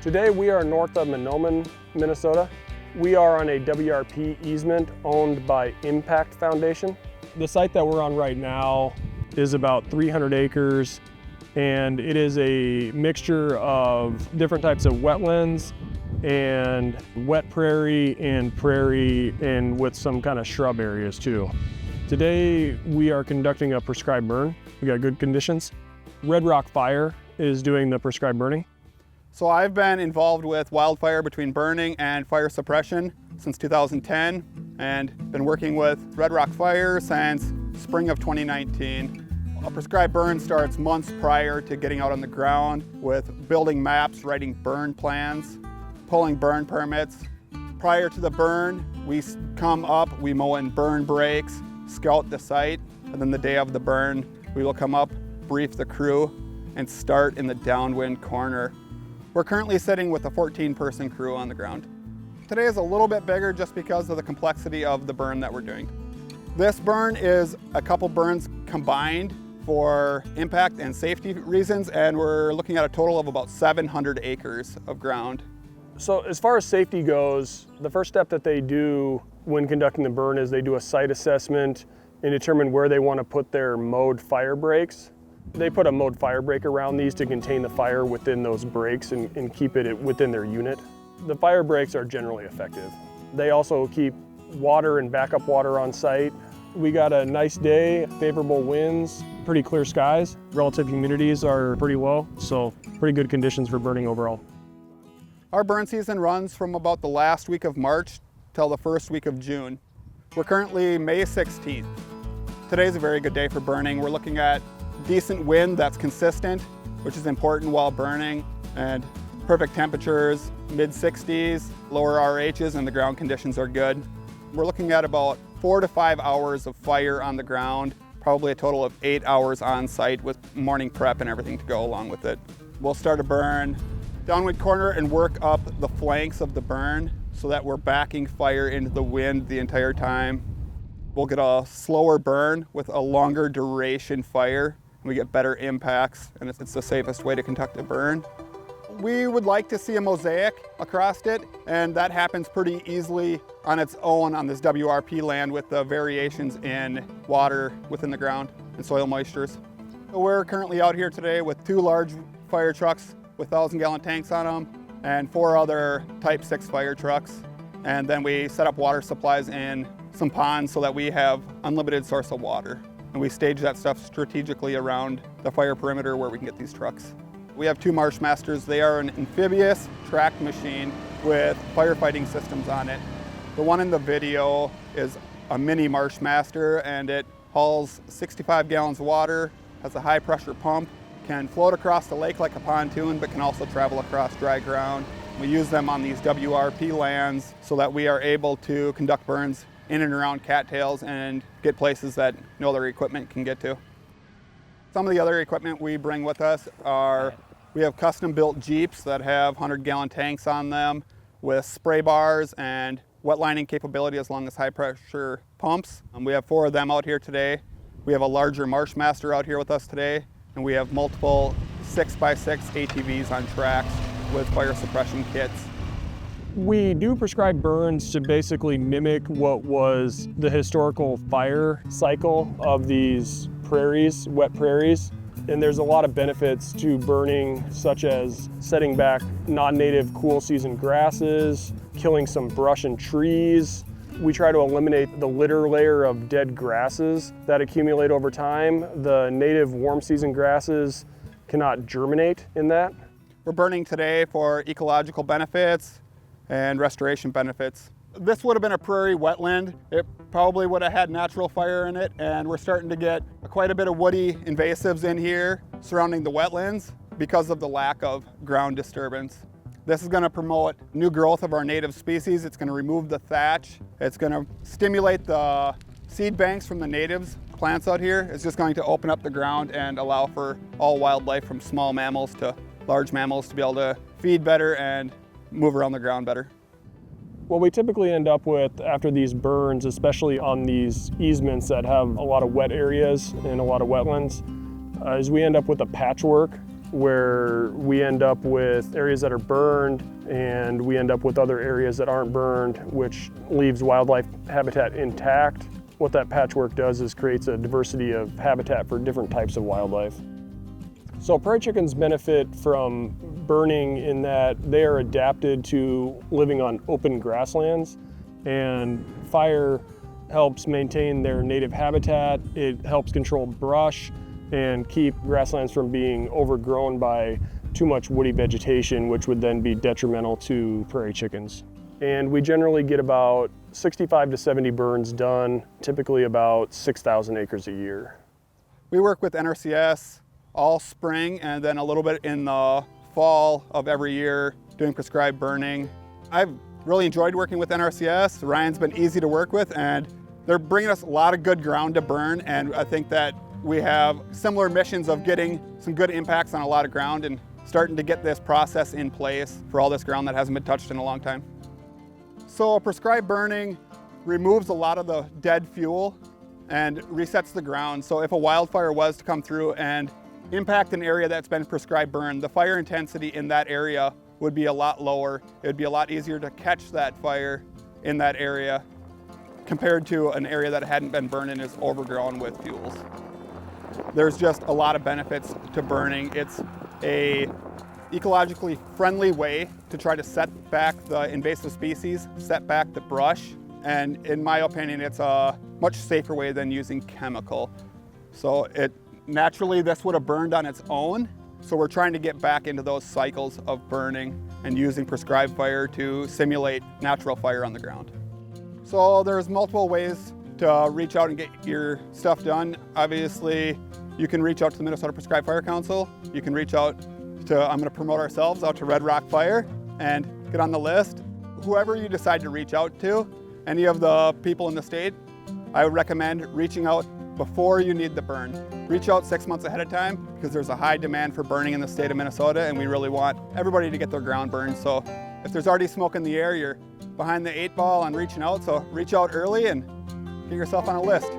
Today we are north of Mahnomen, Minnesota. We are on a WRP easement owned by Impact Foundation. The site that we're on right now is about 300 acres, and it is a mixture of different types of wetlands and wet prairie and with some kind of shrub areas too. Today we are conducting a prescribed burn. We got good conditions. Red Rock Fire is doing the prescribed burning. So I've been involved with wildfire between burning and fire suppression since 2010 and been working with Red Rock Fire since spring of 2019. A prescribed burn starts months prior to getting out on the ground with building maps, writing burn plans, pulling burn permits. Prior to the burn, we come up, we mow in burn breaks, scout the site, and then the day of the burn, we will come up, brief the crew, and start in the downwind corner. We're currently sitting with a 14-person crew on the ground. Today is a little bit bigger just because of the complexity of the burn that we're doing. This burn is a couple burns combined for impact and safety reasons, and we're looking at a total of about 700 acres of ground. So as far as safety goes, the first step that they do when conducting the burn is they do a site assessment and determine where they want to put their mowed fire breaks. They put a mowed fire break around these to contain the fire within those breaks and keep it within their unit. The fire breaks are generally effective. They also keep water and backup water on site. We got a nice day, favorable winds, pretty clear skies. Relative humidities are pretty low, so pretty good conditions for burning overall. Our burn season runs from about the last week of March till the first week of June. We're currently May 16th. Today's a very good day for burning. We're looking at decent wind that's consistent, which is important while burning, and perfect temperatures, mid-60s, lower RHs, and the ground conditions are good. We're looking at about 4 to 5 hours of fire on the ground, probably a total of 8 hours on site with morning prep and everything to go along with it. We'll start a burn downwind corner and work up the flanks of the burn so that we're backing fire into the wind the entire time. We'll get a slower burn with a longer duration fire. We get better impacts, and it's the safest way to conduct a burn. We would like to see a mosaic across it, and that happens pretty easily on its own on this WRP land with the variations in water within the ground and soil moistures. We're currently out here today with 2 large fire trucks with 1,000-gallon tanks on them and 4 other Type 6 fire trucks. And then we set up water supplies in some ponds so that we have unlimited source of water. And we stage that stuff strategically around the fire perimeter where we can get these trucks. We have 2 Marshmasters. They are an amphibious tracked machine with firefighting systems on it. The one in the video is a mini Marshmaster, and it hauls 65 gallons of water, has a high pressure pump, can float across the lake like a pontoon, but can also travel across dry ground. We use them on these WRP lands so that we are able to conduct burns in and around cattails and get places that no other equipment can get to. Some of the other equipment we bring with us are, we have custom built Jeeps that have 100-gallon tanks on them with spray bars and wet lining capability as long as high pressure pumps. We have 4 of them out here today. We have a larger Marshmaster out here with us today, and we have multiple 6x6 ATVs on tracks with fire suppression kits. We do prescribe burns to basically mimic what was the historical fire cycle of these prairies, wet prairies. And there's a lot of benefits to burning, such as setting back non-native cool season grasses, killing some brush and trees. We try to eliminate the litter layer of dead grasses that accumulate over time. The native warm season grasses cannot germinate in that. We're burning today for ecological benefits and restoration benefits. This would have been a prairie wetland. It probably would have had natural fire in it, and we're starting to get quite a bit of woody invasives in here surrounding the wetlands because of the lack of ground disturbance. This is going to promote new growth of our native species. It's going to remove the thatch. It's going to stimulate the seed banks from the natives plants out here. It's just going to open up the ground and allow for all wildlife from small mammals to large mammals to be able to feed better and move around the ground better. What we typically end up with after these burns, especially on these easements that have a lot of wet areas and a lot of wetlands, is we end up with a patchwork where we end up with areas that are burned and we end up with other areas that aren't burned, which leaves wildlife habitat intact. What that patchwork does is creates a diversity of habitat for different types of wildlife. So prairie chickens benefit from burning in that they are adapted to living on open grasslands, and fire helps maintain their native habitat. It helps control brush and keep grasslands from being overgrown by too much woody vegetation, which would then be detrimental to prairie chickens. And we generally get about 65 to 70 burns done, typically about 6,000 acres a year. We work with NRCS all spring and then a little bit in the fall of every year doing prescribed burning. I've really enjoyed working with NRCS. Ryan's been easy to work with, and they're bringing us a lot of good ground to burn, and I think that we have similar missions of getting some good impacts on a lot of ground and starting to get this process in place for all this ground that hasn't been touched in a long time. So prescribed burning removes a lot of the dead fuel and resets the ground. So if a wildfire was to come through and impact an area that's been prescribed burned, the fire intensity in that area would be a lot lower. It would be a lot easier to catch that fire in that area compared to an area that hadn't been burned and is overgrown with fuels. There's just a lot of benefits to burning. It's a ecologically friendly way to try to set back the invasive species, set back the brush, and in my opinion, it's a much safer way than using chemical. So naturally this would have burned on its own, so we're trying to get back into those cycles of burning and using prescribed fire to simulate natural fire on the ground. So there's multiple ways to reach out and get your stuff done. Obviously, you can reach out to the Minnesota Prescribed Fire Council. You can reach out to, I'm going to promote ourselves, out to Red Rock Fire and get on the list. Whoever you decide to reach out to, any of the people in the state, I would recommend reaching out before you need the burn. Reach out 6 months ahead of time because there's a high demand for burning in the state of Minnesota, and we really want everybody to get their ground burned. So if there's already smoke in the air, you're behind the 8 ball on reaching out, so reach out early and get yourself on a list.